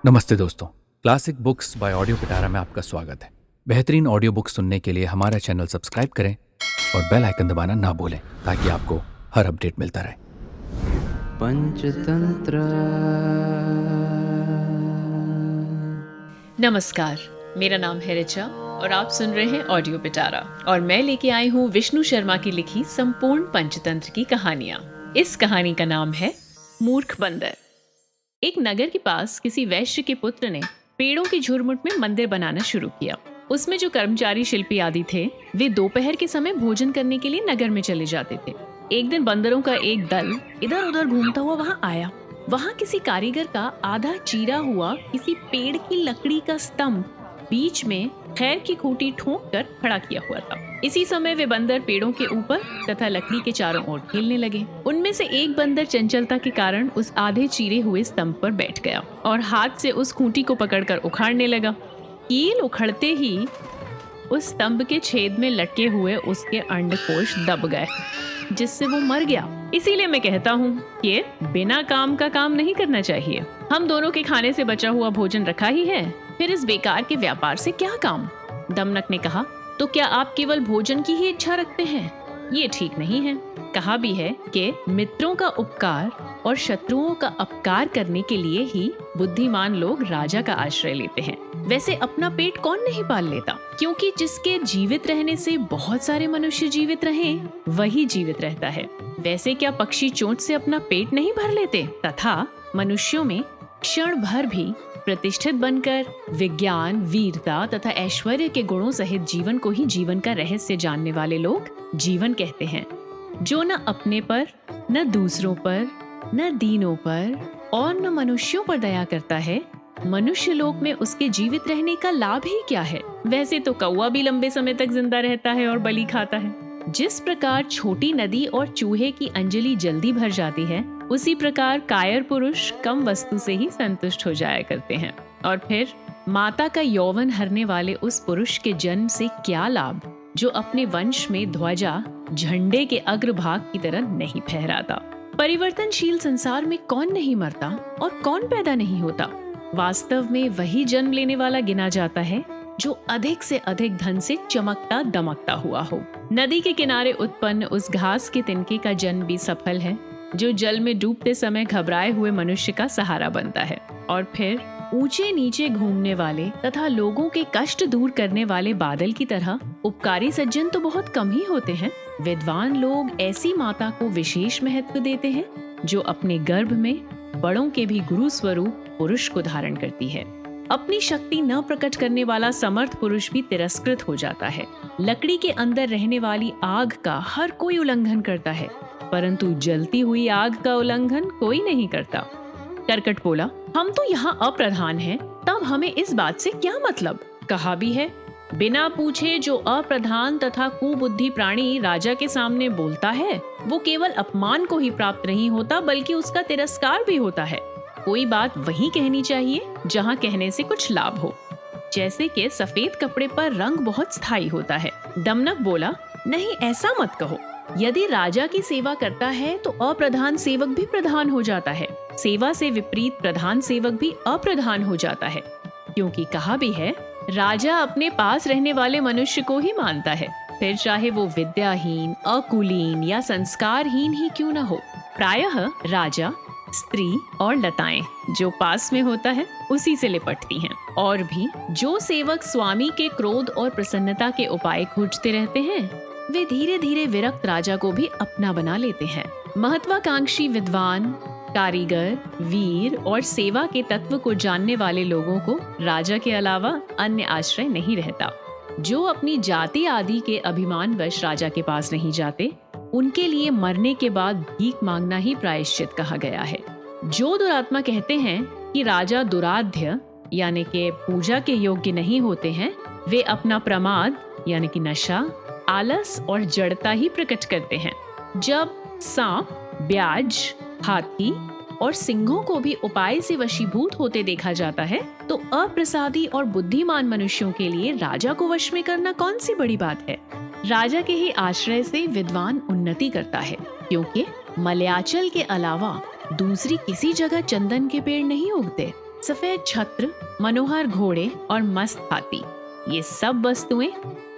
नमस्ते दोस्तों। Classic books bye audio पिटारा में आपका स्वागत है। बेहतरीन ऑडियो बुक सुनने के लिए हमारा चैनल सब्सक्राइब करें और बेल आइकन दबाना ना भूलें ताकि आपको हर अपडेट मिलता रहे। पंचतंत्र। नमस्कार, मेरा नाम है ऋचा और आप सुन रहे हैं ऑडियो पिटारा और मैं लेके आई हूँ विष्णु शर्मा की लिखी संपूर्ण पंचतंत्र की कहानियां। इस कहानी का नाम है मूर्ख बंदर। एक नगर के पास किसी वैश्य के पुत्र ने पेड़ों के झुरमुट में मंदिर बनाना शुरू किया। उसमें जो कर्मचारी शिल्पी आदि थे वे दोपहर के समय भोजन करने के लिए नगर में चले जाते थे। एक दिन बंदरों का एक दल इधर उधर घूमता हुआ वहां आया। वहां किसी कारीगर का आधा चीरा हुआ किसी पेड़ की लकड़ी का स्तंभ बीच में खैर की खूंटी ठोक कर खड़ा किया हुआ था। इसी समय वे बंदर पेड़ों के ऊपर तथा लकड़ी के चारों ओर खेलने लगे। उनमें से एक बंदर चंचलता के कारण उस आधे चीरे हुए स्तंभ पर बैठ गया और हाथ से उस खूंटी को पकड़कर उखाड़ने लगा। कील उखड़ते ही उस स्तंभ के छेद में लटके हुए उसके अंडकोश दब गए, जिससे वो मर गया। इसीलिए मैं कहता हूँ कि बिना काम का काम नहीं करना चाहिए। हम दोनों के खाने से बचा हुआ भोजन रखा ही है, फिर इस बेकार के व्यापार से क्या काम। दमनक ने कहा, तो क्या आप केवल भोजन की ही इच्छा रखते हैं? ये ठीक नहीं है। कहा भी है कि मित्रों का उपकार और शत्रुओं का अपकार करने के लिए ही बुद्धिमान लोग राजा का आश्रय लेते हैं। वैसे अपना पेट कौन नहीं पाल लेता, क्योंकि जिसके जीवित रहने से बहुत सारे मनुष्य जीवित रहें, वही जीवित रहता है। वैसे क्या पक्षी चोंच से अपना पेट नहीं भर लेते? तथा मनुष्यों में क्षण भर भी प्रतिष्ठित बनकर विज्ञान, वीरता तथा ऐश्वर्य के गुणों सहित जीवन को ही जीवन का रहस्य जानने वाले लोग जीवन कहते हैं। जो न अपने पर, न दूसरों पर, न दीनों पर और न मनुष्यों पर दया करता है, मनुष्य लोक में उसके जीवित रहने का लाभ ही क्या है? वैसे तो कौवा भी लंबे समय तक जिंदा रहता है और बलि खाता है। जिस प्रकार छोटी नदी और चूहे की अंजलि जल्दी भर जाती है, उसी प्रकार कायर पुरुष कम वस्तु से ही संतुष्ट हो जाया करते हैं। और फिर माता का यौवन हरने वाले उस पुरुष के जन्म से क्या लाभ जो अपने वंश में ध्वजा झंडे के अग्रभाग की तरह नहीं फहराता। परिवर्तनशील संसार में कौन नहीं मरता और कौन पैदा नहीं होता। वास्तव में वही जन्म लेने वाला गिना जाता है जो अधिक से अधिक धन से चमकता दमकता हुआ हो। नदी के किनारे उत्पन्न उस घास के तिनके का जन्म भी सफल है जो जल में डूबते समय घबराए हुए मनुष्य का सहारा बनता है। और फिर ऊंचे नीचे घूमने वाले तथा लोगों के कष्ट दूर करने वाले बादल की तरह उपकारी सज्जन तो बहुत कम ही होते हैं। विद्वान लोग ऐसी माता को विशेष महत्व देते हैं जो अपने गर्भ में बड़ों के भी गुरु स्वरूप पुरुष को धारण करती है। अपनी शक्ति न प्रकट करने वाला समर्थ पुरुष भी तिरस्कृत हो जाता है। लकड़ी के अंदर रहने वाली आग का हर कोई उल्लंघन करता है, परंतु जलती हुई आग का उल्लंघन कोई नहीं करता। करकट बोला, हम तो यहाँ अप्रधान हैं, तब हमें इस बात से क्या मतलब? कहा भी है, बिना पूछे जो अप्रधान तथा कुबुद्धि प्राणी राजा के सामने बोलता है, वो केवल अपमान को ही प्राप्त नहीं होता बल्कि उसका तिरस्कार भी होता है। कोई बात वही कहनी चाहिए जहाँ कहने से कुछ लाभ हो, जैसे कि सफेद कपड़े पर रंग बहुत स्थायी होता है। दमनक बोला, नहीं ऐसा मत कहो। यदि राजा की सेवा करता है तो अप्रधान सेवक भी प्रधान हो जाता है। सेवा से विपरीत प्रधान सेवक भी अप्रधान हो जाता है, क्योंकि कहा भी है, राजा अपने पास रहने वाले मनुष्य को ही मानता है, फिर चाहे वो विद्याहीन, अकुलीन या संस्कारहीन ही क्यों न हो। प्रायः राजा स्त्री और लताएं जो पास में होता है उसी से लिपटती हैं। और भी जो सेवक स्वामी के क्रोध और प्रसन्नता के उपाय खोजते रहते हैं, वे धीरे धीरे विरक्त राजा को भी अपना बना लेते हैं। महत्वाकांक्षी विद्वान, कारीगर, वीर और सेवा के तत्व को जानने वाले लोगों को राजा के अलावा अन्य आश्रय नहीं रहता। जो अपनी जाति आदि के अभिमानवश राजा के पास नहीं जाते, उनके लिए मरने के बाद भीख मांगना ही प्रायश्चित कहा गया है। जो दुरात्मा कहते हैं कि राजा दुराध्य यानी कि पूजा के योग्य नहीं होते हैं, वे अपना प्रमाद यानी कि नशा, आलस और जड़ता ही प्रकट करते हैं। जब सांप, ब्याज, हाथी और सिंहों को भी उपाय से वशीभूत होते देखा जाता है, तो अप्रसादी और बुद्धिमान मनुष्यों के लिए राजा को वश में करना कौन सी बड़ी बात है। राजा के ही आश्रय से विद्वान उन्नति करता है, क्योंकि मलयाचल के अलावा दूसरी किसी जगह चंदन के पेड़ नहीं उगते। सफेद छत्र, मनोहर घोड़े और मस्त हाथी, ये सब वस्तुएं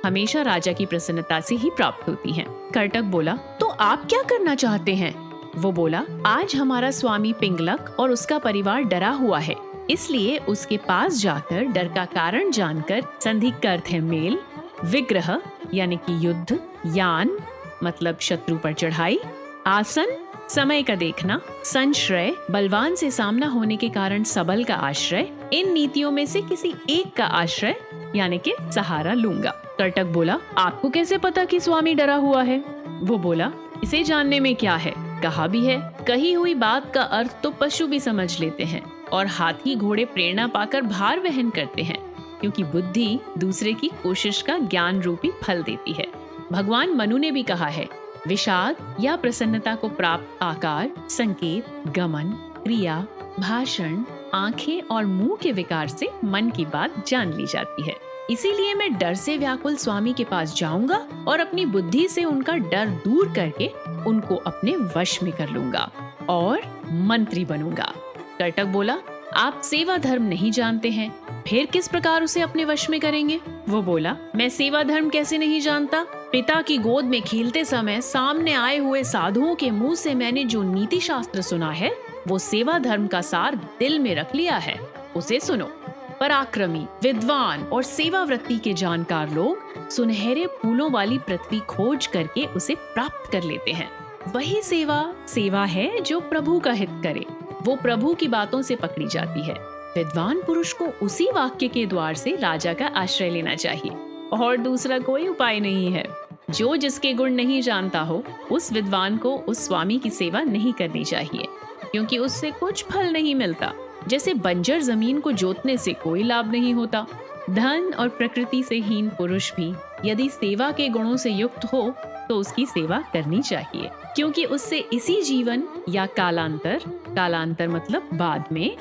हमेशा राजा की प्रसन्नता से ही प्राप्त होती हैं। कर्टक बोला, तो आप क्या करना चाहते हैं? वो बोला, आज हमारा स्वामी पिंगलक और उसका परिवार डरा हुआ है, इसलिए उसके पास जाकर डर का कारण जानकर, संधि का अर्थ है मेल, विग्रह यानी कि युद्ध, यान मतलब शत्रु पर चढ़ाई, आसन समय का देखना, संश्रय बलवान से सामना होने के कारण सबल का आश्रय, इन नीतियों में से किसी एक का आश्रय यानी कि सहारा लूंगा। कर्टक बोला, आपको कैसे पता कि स्वामी डरा हुआ है? वो बोला, इसे जानने में क्या है, कहा भी है, कही हुई बात का अर्थ तो पशु भी समझ लेते हैं और हाथी घोड़े प्रेरणा पाकर भार वहन करते हैं, क्योंकि बुद्धि दूसरे की कोशिश का ज्ञान रूपी फल देती है। भगवान मनु ने भी कहा है, विषाद या प्रसन्नता को प्राप्त आकार, संकेत, गमन, क्रिया, भाषण, आंखें और मुंह के विकार से मन की बात जान ली जाती है। इसीलिए मैं डर से व्याकुल स्वामी के पास जाऊंगा और अपनी बुद्धि से उनका डर दूर करके उनको अपने वश में कर लूंगा और मंत्री बनूंगा। कर्टक बोला, आप सेवा धर्म नहीं जानते हैं, फिर किस प्रकार उसे अपने वश में करेंगे? वो बोला, मैं सेवा धर्म कैसे नहीं जानता? पिता की गोद में खेलते समय सामने आए हुए साधुओं के मुंह से मैंने जो नीति शास्त्र सुना है, वो सेवा धर्म का सार दिल में रख लिया है, उसे सुनो। पराक्रमी, विद्वान और सेवा वृत्ति के जानकार लोग सुनहरे फूलों वाली पृथ्वी खोज करके उसे प्राप्त कर लेते हैं। वही सेवा है जो प्रभु का हित करे, वो प्रभु की बातों से पकड़ी जाती है। विद्वान पुरुष को उसी वाक्य के द्वार से राजा का आश्रय लेना चाहिए और दूसरा कोई उपाय नहीं है। जो जिसके गुण नहीं जानता हो, उस विद्वान को उस स्वामी की सेवा नहीं करनी चाहिए, क्योंकि उससे कुछ फल नहीं मिलता। जैसे बंजर जमीन को जोतने से कोई लाभ नहीं होता, धन और प्रकृति से हीन पुरुष भी यदि सेवा के गुणों से युक्त हो तो उसकी सेवा करनी चाहिए, क्योंकि उससे इसी जीवन या कालांतर मतलब बाद में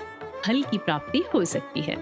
फल की प्राप्ति हो सकती है।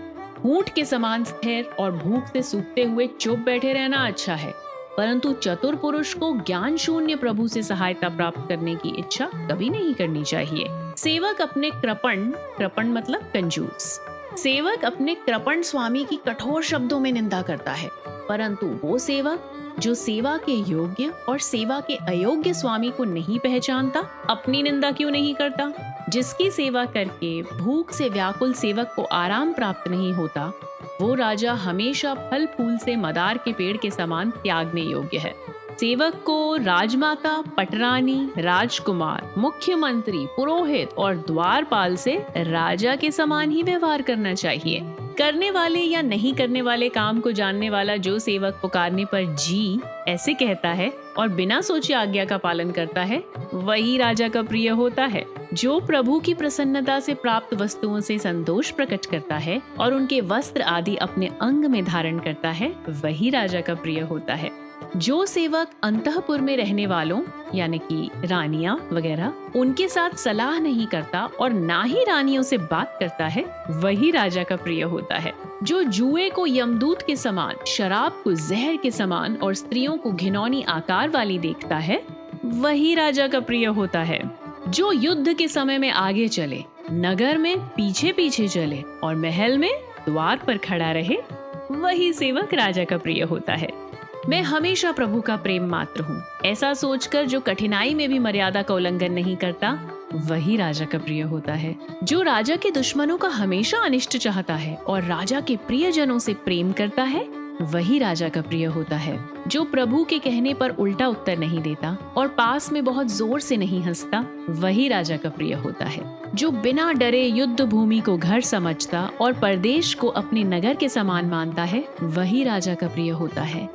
ऊंट के समान स्थिर और भूख से सूखते हुए चुप बैठे रहना अच्छा है, परंतु चतुर पुरुष को ज्ञान शून्य प्रभु से सहायता प्राप्त करने की इच्छा कभी नहीं करनी चाहिए। सेवक अपने कृपण मतलब कंजूस, सेवक अपने कृपण स्वामी की कठोर शब्दों में निंदा करता है, परंतु वो सेवक जो सेवा के योग्य और सेवा के अयोग्य स्वामी को नहीं पहचानता, अपनी निंदा क्यों नहीं करता? जिसकी सेवा करके भूख से व्याकुल सेवक को आराम प्राप्त नहीं होता, वो राजा हमेशा फल फूल से मदार के पेड़ के समान त्यागने योग्य है। सेवक को राजमाता, पटरानी, राजकुमार, मुख्यमंत्री, पुरोहित और द्वारपाल से राजा के समान ही व्यवहार करना चाहिए। करने वाले या नहीं करने वाले काम को जानने वाला जो सेवक पुकारने पर जी ऐसे कहता है और बिना सोचे आज्ञा का पालन करता है, वही राजा का प्रिय होता है। जो प्रभु की प्रसन्नता से प्राप्त वस्तुओं से संतोष प्रकट करता है और उनके वस्त्र आदि अपने अंग में धारण करता है, वही राजा का प्रिय होता है। जो सेवक अंतःपुर में रहने वालों यानी कि रानियां वगैरह उनके साथ सलाह नहीं करता और ना ही रानियों से बात करता है, वही राजा का प्रिय होता है। जो जुए को यमदूत के समान, शराब को जहर के समान और स्त्रियों को घिनौनी आकार वाली देखता है, वही राजा का प्रिय होता है। जो युद्ध के समय में आगे चले, नगर में पीछे पीछे चले और महल में द्वार पर खड़ा रहे, वही सेवक राजा का प्रिय होता है। मैं हमेशा प्रभु का प्रेम मात्र हूँ, ऐसा सोचकर जो कठिनाई में भी मर्यादा का उल्लंघन नहीं करता, वही राजा का प्रिय होता है। जो राजा के दुश्मनों का हमेशा अनिष्ट चाहता है और राजा के प्रियजनों से प्रेम करता है, वही राजा का प्रिय होता है। जो प्रभु के कहने पर उल्टा उत्तर नहीं देता और पास में बहुत जोर से नहीं हंसता, वही राजा का प्रिय होता है। जो बिना डरे युद्ध भूमि को घर समझता और परदेश को अपने नगर के समान मानता है, वही राजा का प्रिय होता है।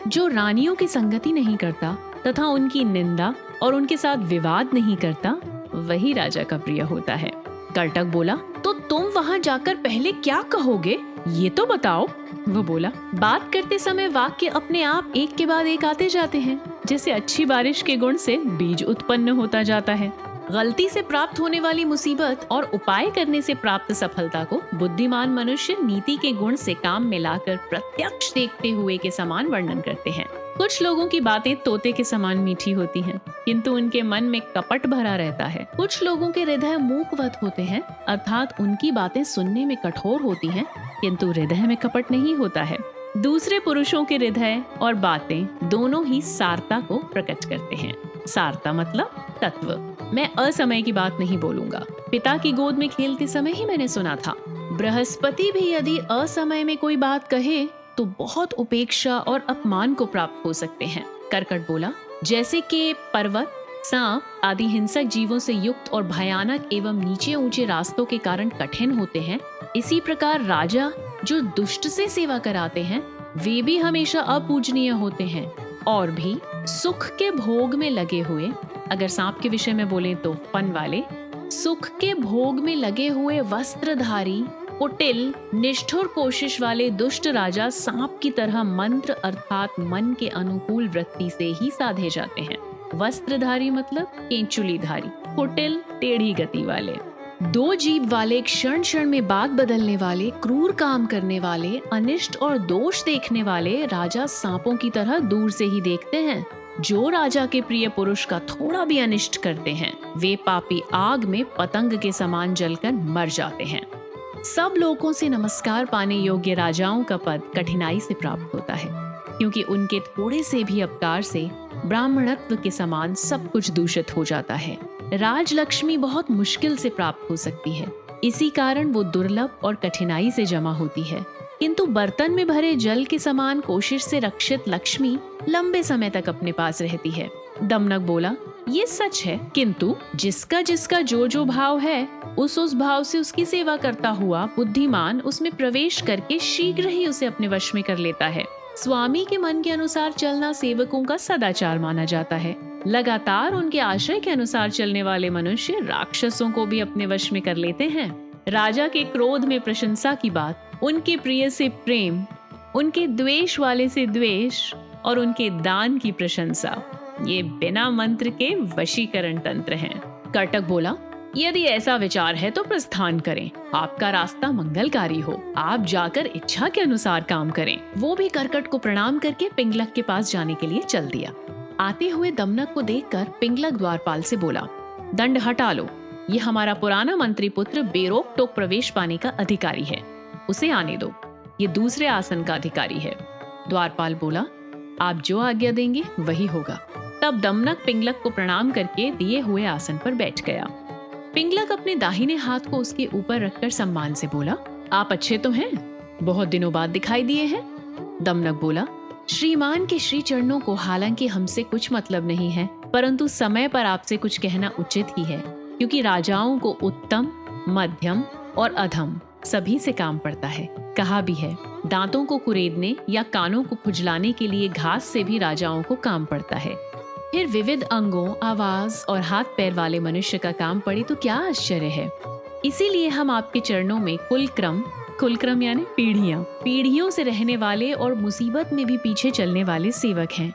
जो रानियों की संगति नहीं करता तथा उनकी निंदा और उनके साथ विवाद नहीं करता, वही राजा का प्रिय होता है। कर्टक बोला, तो तुम वहाँ जाकर पहले क्या कहोगे, ये तो बताओ। वो बोला, बात करते समय वाक्य अपने आप एक के बाद एक आते जाते हैं, जैसे अच्छी बारिश के गुण से बीज उत्पन्न होता जाता है। गलती से प्राप्त होने वाली मुसीबत और उपाय करने से प्राप्त सफलता को बुद्धिमान मनुष्य नीति के गुण से काम मिलाकर प्रत्यक्ष देखते हुए के समान वर्णन करते हैं। कुछ लोगों की बातें तोते के समान मीठी होती हैं, किंतु उनके मन में कपट भरा रहता है। कुछ लोगों के हृदय मूकवत होते हैं, अर्थात उनकी बातें सुनने में कठोर होती हैं, किंतु हृदय में कपट नहीं होता है। दूसरे पुरुषों के हृदय और बातें दोनों ही सारता को प्रकट करते हैं। सारता मतलब तत्व। मैं असमय की बात नहीं बोलूंगा। पिता की गोद में खेलते समय ही मैंने सुना था, बृहस्पति भी यदि असमय में कोई बात कहे तो बहुत उपेक्षा और अपमान को प्राप्त हो सकते हैं। कर्कट बोला, जैसे कि पर्वत, सांप आदि हिंसक जीवों से युक्त और भयानक एवं नीचे ऊंचे रास्तों के कारण कठिन होते हैं, इसी प्रकार राजा जो दुष्ट से सेवा कराते हैं वे भी हमेशा अपूजनीय होते हैं। और भी सुख के भोग में लगे हुए, अगर सांप के विषय में बोले तो फन वाले, सुख के भोग में लगे हुए वस्त्रधारी, कुटिल, निष्ठुर कोशिश वाले दुष्ट राजा सांप की तरह मंत्र अर्थात मन के अनुकूल वृत्ति से ही साधे जाते हैं। वस्त्रधारी मतलब केंचुलीधारी, कुटिल टेढ़ी गति वाले, दो जीभ वाले, क्षण क्षण में बात बदलने वाले, क्रूर काम करने वाले, अनिष्ट और दोष देखने वाले राजा सांपों की तरह दूर से ही देखते हैं। जो राजा के प्रिय पुरुष का थोड़ा भी अनिष्ट करते हैं वे पापी आग में पतंग के समान जलकर मर जाते हैं। सब लोगों से नमस्कार पाने योग्य राजाओं का पद कठिनाई से प्राप्त होता है, क्योंकि उनके थोड़े से भी अपकार से ब्राह्मणत्व के समान सब कुछ दूषित हो जाता है। राजलक्ष्मी बहुत मुश्किल से प्राप्त हो सकती है, इसी कारण वो दुर्लभ और कठिनाई से जमा होती है, किंतु बर्तन में भरे जल के समान कोशिश से रक्षित लक्ष्मी लंबे समय तक अपने पास रहती है। दमनक बोला, ये सच है, किंतु जिसका जिसका जो जो भाव है उस भाव से उसकी सेवा करता हुआ बुद्धिमान उसमें प्रवेश करके शीघ्र ही उसे अपने वश में कर लेता है। स्वामी के मन के अनुसार चलना सेवकों का सदाचार माना जाता है। लगातार उनके आशय के अनुसार चलने वाले मनुष्य राक्षसों को भी अपने वश में कर लेते हैं। राजा के क्रोध में प्रशंसा की बात, उनके प्रिय से प्रेम, उनके द्वेष वाले से द्वेष और उनके दान की प्रशंसा, ये बिना मंत्र के वशीकरण तंत्र हैं। कर्टक बोला, यदि ऐसा विचार है तो प्रस्थान करें, आपका रास्ता मंगलकारी हो, आप जाकर इच्छा के अनुसार काम करें। वो भी कर्कट को प्रणाम करके पिंगलक के पास जाने के लिए चल दिया। आते हुए दमनक को देखकर पिंगलक द्वारपाल से बोला, दंड हटा लो, ये हमारा पुराना मंत्री पुत्र बेरोक टोक प्रवेश पाने का अधिकारी है, उसे आने दो, ये दूसरे आसन का अधिकारी है। द्वारपाल बोला, आप जो आज्ञा देंगे वही होगा। तब दमनक पिंगलक को प्रणाम करके दिए हुए आसन पर बैठ गया। पिंगलक अपने दाहिने हाथ को उसके ऊपर रखकर सम्मान से बोला, आप अच्छे तो हैं, बहुत दिनों बाद दिखाई दिए हैं। दमनक बोला, श्रीमान के श्री चरणों को हालांकि हमसे कुछ मतलब नहीं है, परंतु समय पर आपसे कुछ कहना उचित ही है, क्योंकि राजाओं को उत्तम, मध्यम और अधम सभी से काम पड़ता है। कहा भी है, दांतों को कुरेदने या कानों को खुजलाने के लिए घास से भी राजाओं को काम पड़ता है। फिर विविध अंगों, आवाज और हाथ पैर वाले मनुष्य का काम पड़े तो क्या आश्चर्य है। इसीलिए हम आपके चरणों में कुलक्रम यानी पीढ़ियों से रहने वाले और मुसीबत में भी पीछे चलने वाले सेवक हैं।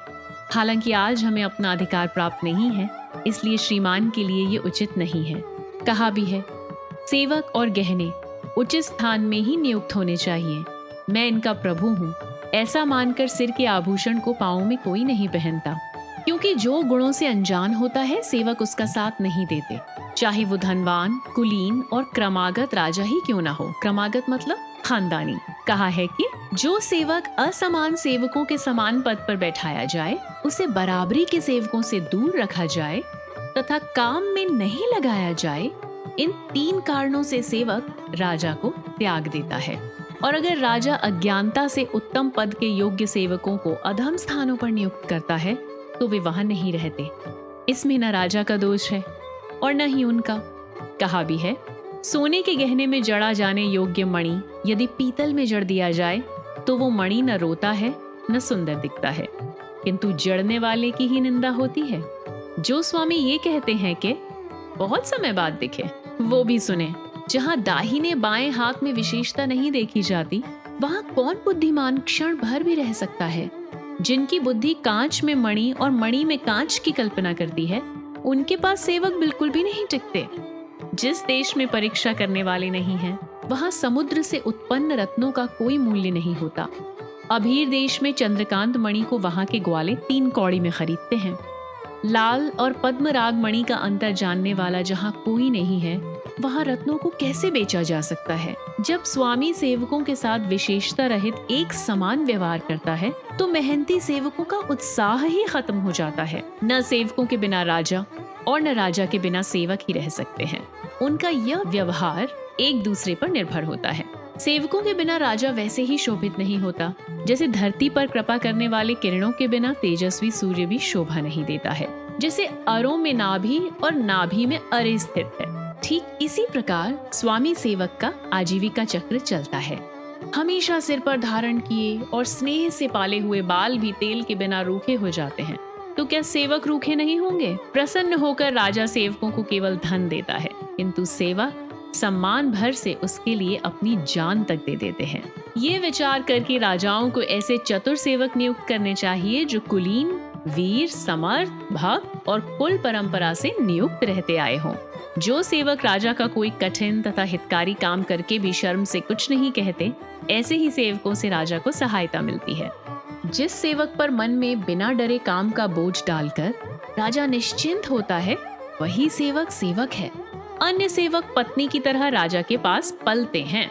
हालांकि आज हमें अपना अधिकार प्राप्त नहीं है, इसलिए श्रीमान के लिए ये उचित नहीं है। कहा भी है, सेवक और गहने उचित स्थान में ही नियुक्त होने चाहिए। मैं इनका प्रभु हूँ, ऐसा मानकर सिर के आभूषण को पाँव में कोई नहीं पहनता, क्योंकि जो गुणों से अनजान होता है सेवक उसका साथ नहीं देते, चाहे वो धनवान, कुलीन और क्रमागत राजा ही क्यों ना हो। क्रमागत मतलब खानदानी। कहा है कि जो सेवक असमान सेवकों के समान पद पर बैठाया जाए, उसे बराबरी के सेवकों से दूर रखा जाए तथा काम में नहीं लगाया जाए, इन 3 कारणों से सेवक राजा को त्याग देता है। और अगर राजा अज्ञानता से उत्तम पद के योग्य सेवकों को अधम स्थानों पर नियुक्त करता है तो वे वहां नहीं रहते। इसमें न राजा का दोष है और न ही उनका। कहा भी है, सोने के गहने में जड़ा जाने योग्य मणि यदि पीतल में जड़ दिया जाए तो वो मणि न रोता है न सुंदर दिखता है, किंतु जड़ने वाले की ही निंदा होती है। जो स्वामी ये कहते हैं कि बहुत समय बाद दिखे, वो भी सुने। जहाँ दाहिने बाएं हाथ में विशेषता नहीं देखी जाती, वहाँ कौन बुद्धिमान क्षण भर भी रह सकता है। जिनकी बुद्धि कांच में मणि और मणि में कांच की कल्पना करती है, उनके पास सेवक बिल्कुल भी नहीं टिकते। जिस देश में परीक्षा करने वाले नहीं हैं, वहाँ समुद्र से उत्पन्न रत्नों का कोई मूल्य नहीं होता। अभीर देश में चंद्रकांत मणि को वहां के ग्वाले 3 कौड़ी में खरीदते हैं। लाल और पद्मराग मणि का अंतर जानने वाला जहाँ कोई नहीं है, वहाँ रत्नों को कैसे बेचा जा सकता है? जब स्वामी सेवकों के साथ विशेषता रहित एक समान व्यवहार करता है, तो मेहनती सेवकों का उत्साह ही खत्म हो जाता है। न सेवकों के बिना राजा और न राजा के बिना सेवक ही रह सकते हैं। उनका यह व्यवहार एक दूसरे पर निर्भर होता है। सेवकों के बिना राजा वैसे ही शोभित नहीं होता, जैसे धरती पर कृपा करने वाले किरणों के बिना तेजस्वी सूर्य भी शोभा नहीं देता है। जैसे अरों में नाभि और नाभि में अरे स्थित है, ठीक इसी प्रकार स्वामी सेवक का आजीविका चक्र चलता है। हमेशा सिर पर धारण किए और स्नेह से पाले हुए बाल भी तेल के बिना रूखे हो जाते हैं, तो क्या सेवक रूखे नहीं होंगे? प्रसन्न होकर राजा सेवकों को केवल धन देता है, किंतु सेवक सम्मान भर से उसके लिए अपनी जान तक दे देते हैं। ये विचार करके राजाओं को ऐसे चतुर सेवक नियुक्त करने चाहिए जो कुलीन, वीर, समर्थ, भक्त और कुल परंपरा से नियुक्त रहते आए हों। जो सेवक राजा का कोई कठिन तथा हितकारी काम करके भी शर्म से कुछ नहीं कहते, ऐसे ही सेवकों से राजा को सहायता मिलती है। जिस सेवक पर मन में बिना डरे काम का बोझ डालकर राजा निश्चिंत होता है, वही सेवक सेवक है। अन्य सेवक पत्नी की तरह राजा के पास पलते हैं।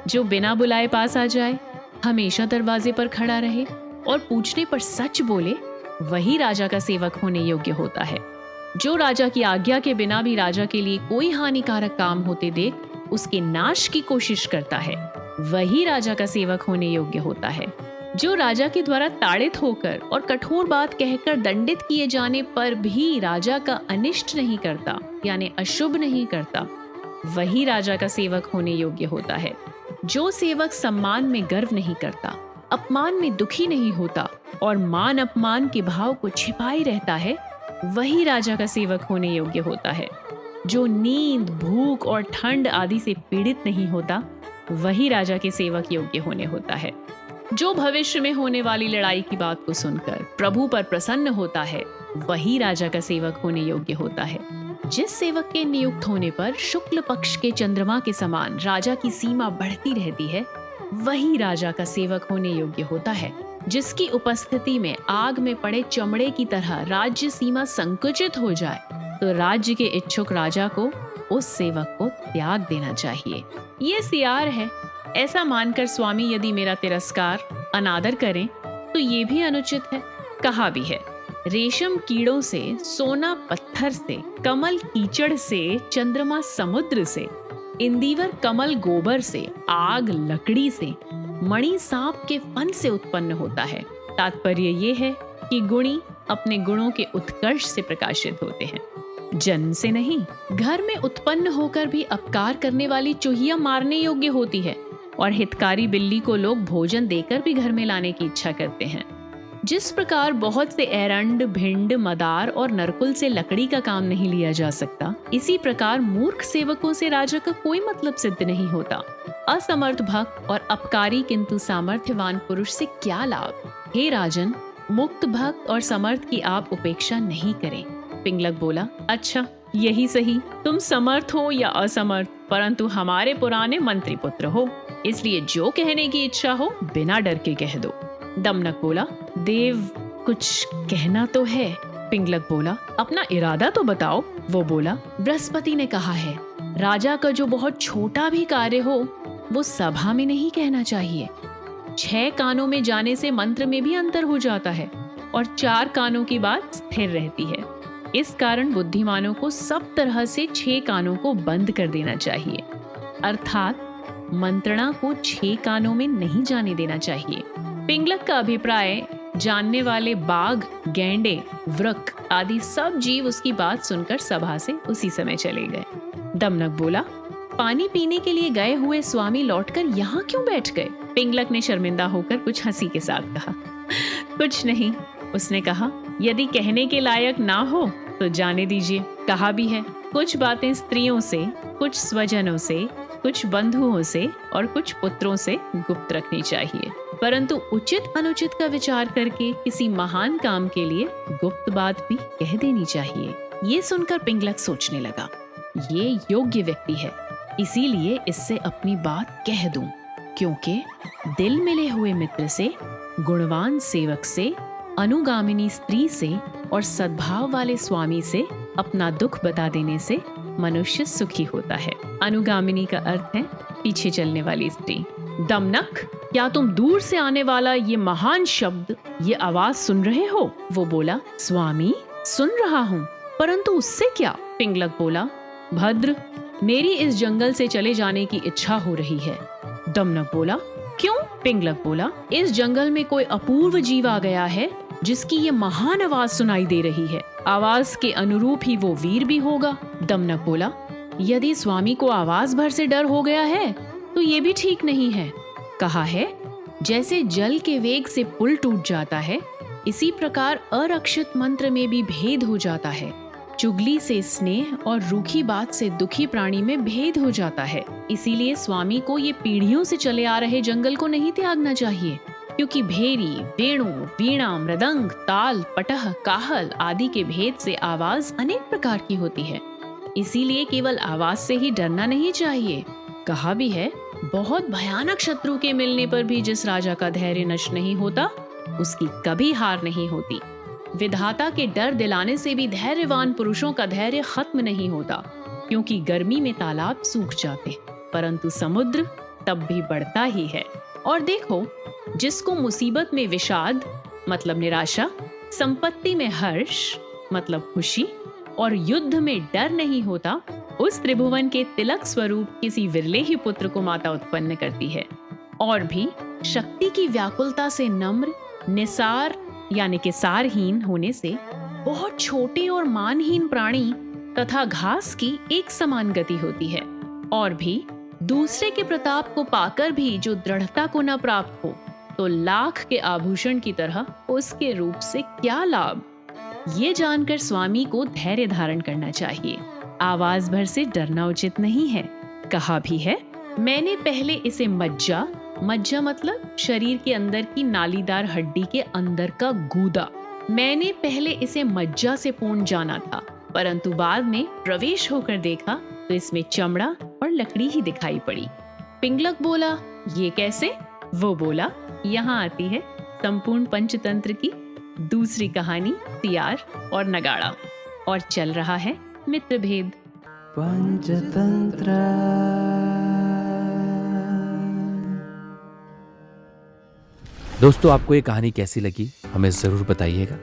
जो बिना बुलाए पास आ जाए, हमेशा दरवाजे पर खड़ा रहे और पूछने पर सच बोले, वही राजा का सेवक होने योग्य होता है। जो राजा की आज्ञा के बिना भी राजा के लिए कोई हानिकारक काम होते देख उसके नाश की कोशिश करता है, वही राजा का सेवक होने योग्य होता है। जो राजा के द्वारा ताड़ित होकर और कठोर बात कहकर दंडित किए जाने पर भी राजा का अनिष्ट नहीं करता, यानी अशुभ नहीं करता, वही राजा का सेवक होने योग्य होता है। जो सेवक सम्मान में गर्व नहीं करता, अपमान में दुखी नहीं होता और मान अपमान के भाव को छिपाए रहता है, वही राजा का सेवक होने योग्य होता है। जो नींद, भूख और ठंड आदि से पीड़ित नहीं होता, वही राजा के सेवक योग्य होने होता है। जो भविष्य में होने वाली लड़ाई की बात को सुनकर प्रभु पर प्रसन्न होता है, वही राजा का सेवक होने योग्य होता है। जिस सेवक के नियुक्त होने पर शुक्ल पक्ष के चंद्रमा के समान राजा की सीमा बढ़ती रहती है, वही राजा का सेवक होने योग्य होता है। जिसकी उपस्थिति में आग में पड़े चमड़े की तरह राज्य सीमा संकुचित हो जाए, तो राज्य के इच्छुक राजा को उस सेवक को त्याग देना चाहिए। ये सियार है। ऐसा मानकर स्वामी यदि मेरा तिरस्कार, अनादर करें, तो ये भी अनुचित है। कहा भी है, रेशम कीड़ों से, सोना पत्थर से, कमल कीचड़ से, चंद्रमा समुद्र से, इंदिवर कमल गोबर से, आग लकड़ी से, मणि सांप के फन से उत्पन्न होता है। तात्पर्य ये है कि गुणी अपने गुणों के उत्कर्ष से प्रकाशित होते हैं, जन्म से नहीं। घर में उत्पन्न होकर भी अपकार करने वाली चूहिया मारने योग्य होती है और हितकारी बिल्ली को लोग भोजन देकर भी घर में लाने की इच्छा करते हैं। जिस प्रकार बहुत से एरंड, भिंड, मदार और नरकुल से लकड़ी का काम नहीं लिया जा सकता, इसी प्रकार मूर्ख सेवकों से राजा का कोई मतलब सिद्ध नहीं होता। असमर्थ भक्त और अपकारी किंतु सामर्थ्यवान पुरुष से क्या लाभ? हे राजन, मुक्त भक्त और समर्थ की आप उपेक्षा नहीं करें। पिंगलक बोला, अच्छा यही सही, तुम समर्थ हो या असमर्थ, परंतु हमारे पुराने मंत्री पुत्र हो, इसलिए जो कहने की इच्छा हो बिना डर के कह दो। दमनक बोला, देव कुछ कहना तो है। पिंगलक बोला, अपना इरादा तो बताओ। वो बोला, बृहस्पति ने कहा है, राजा का जो बहुत छोटा भी कार्य हो वो सभा में नहीं कहना चाहिए। 6 कानों में जाने से मंत्र में भी अंतर हो जाता है और 4 कानों की बात स्थिर रहती है। इस कारण बुद्धिमानों को सब तरह से 6 कानों को बंद कर देना चाहिए, अर्थात मंत्रणा को 6 कानों में नहीं जाने देना चाहिए। पिंगलक का अभिप्राय जानने वाले बाघ, गैंडे, वृक आदि सब जीव उसकी बात सुनकर सभा से उसी समय चले गए। दमनक बोला, पानी पीने के लिए गए हुए स्वामी लौटकर यहाँ क्यों बैठ गए? पिंगलक ने शर्मिंदा होकर कुछ हंसी के साथ कहा, कुछ नहीं। उसने कहा, यदि कहने के लायक ना हो तो जाने दीजिए। कहा भी है, कुछ बातें स्त्रियों से, कुछ स्वजनों से, कुछ बंधुओं से और कुछ पुत्रों से गुप्त रखनी चाहिए, परंतु उचित अनुचित का विचार करके किसी महान काम के लिए गुप्त बात भी कह देनी चाहिए। ये सुनकर पिंगलक सोचने लगा, ये योग्य व्यक्ति है, इसीलिए इससे अपनी बात कह दूं, क्योंकि दिल मिले हुए मित्र से गुणवान सेवक से, अनुगामिनी स्त्री से और सद्भाव वाले स्वामी से अपना दुख बता देने से मनुष्य सुखी होता है। अनुगामिनी का अर्थ है पीछे चलने वाली स्त्री। दमनक, क्या तुम दूर से आने वाला ये महान शब्द, ये आवाज सुन रहे हो? वो बोला, स्वामी सुन रहा हूँ, परंतु उससे क्या? पिंगलक बोला, भद्र, मेरी इस जंगल से चले जाने की इच्छा हो रही है। दमनक बोला, क्यों? पिंगलक बोला, इस जंगल में कोई अपूर्व जीव आ गया है जिसकी ये महान आवाज सुनाई दे रही है। आवाज के अनुरूप ही वो वीर भी होगा। दमनक बोला, यदि स्वामी को आवाज भर से डर हो गया है तो ये भी ठीक नहीं है। कहा है, जैसे जल के वेग से पुल टूट जाता है, इसी प्रकार अरक्षित मंत्र में भी भेद हो जाता है। चुगली से स्नेह और रूखी बात से दुखी प्राणी में भेद हो जाता है। इसीलिए स्वामी को ये पीढ़ियों से चले आ रहे जंगल को नहीं त्यागना चाहिए, क्योंकि भेरी, वेणु, वीणा, मृदंग, ताल, पटह, काहल आदि के भेद से आवाज अनेक प्रकार की होती है। इसीलिए केवल आवाज से ही डरना नहीं चाहिए। कहा भी है, बहुत भयानक शत्रु के मिलने पर भी जिस राजा का धैर्य नष्ट नहीं होता, उसकी कभी हार नहीं होती। विधाता के डर दिलाने से भी धैर्यवान पुरुषों का धैर्य खत्म नहीं होता, क्योंकि गर्मी में तालाब सूख जाते, परंतु समुद्र तब भी बढ़ता ही है। और देखो, जिसको मुसीबत में विषाद मतलब निराशा, संपत्ति में हर्ष मतलब खुशी और युद्ध में डर नहीं होता, उस त्रिभुवन के तिलक स्वरूप किसी विरले ही पुत्र को माता उत्पन्न करती है। और भी शक्ति की व्याकुलता से नम्र, निसार यानी कि सारहीन होने से बहुत छोटे और मानहीन प्राणी तथा घास की एक समान गति होती है। और भी दूसरे के प्रताप को पाकर भी जो दृढ़ता को न प्राप्त हो, तो लाख के आभूषण की तरह उसके रूप से क्या लाभ। ये जानकर स्वामी को धैर्य धारण करना चाहिए। आवाज भर से डरना उचित नहीं है। कहा भी है, मैंने पहले इसे मज्जा, मज्जा मतलब शरीर के अंदर की नालीदार हड्डी के अंदर का गूदा, मैंने पहले इसे मज्जा से पूर्ण जाना था, परंतु बाद में प्रवेश होकर देखा तो इसमें चमड़ा और लकड़ी ही दिखाई पड़ी। पिंगलक बोला, ये कैसे? वो बोला, यहाँ आती है संपूर्ण पंचतंत्र की दूसरी कहानी, सियार और नगाड़ा, और चल रहा है मित्रभेद। पंचतंत्र। दोस्तों, आपको ये कहानी कैसी लगी हमें ज़रूर बताइएगा।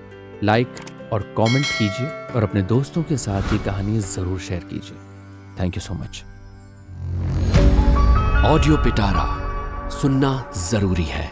लाइक और कमेंट कीजिए और अपने दोस्तों के साथ ये कहानी ज़रूर शेयर कीजिए। Thank you so much. Audio पिटारा सुनना जरूरी है।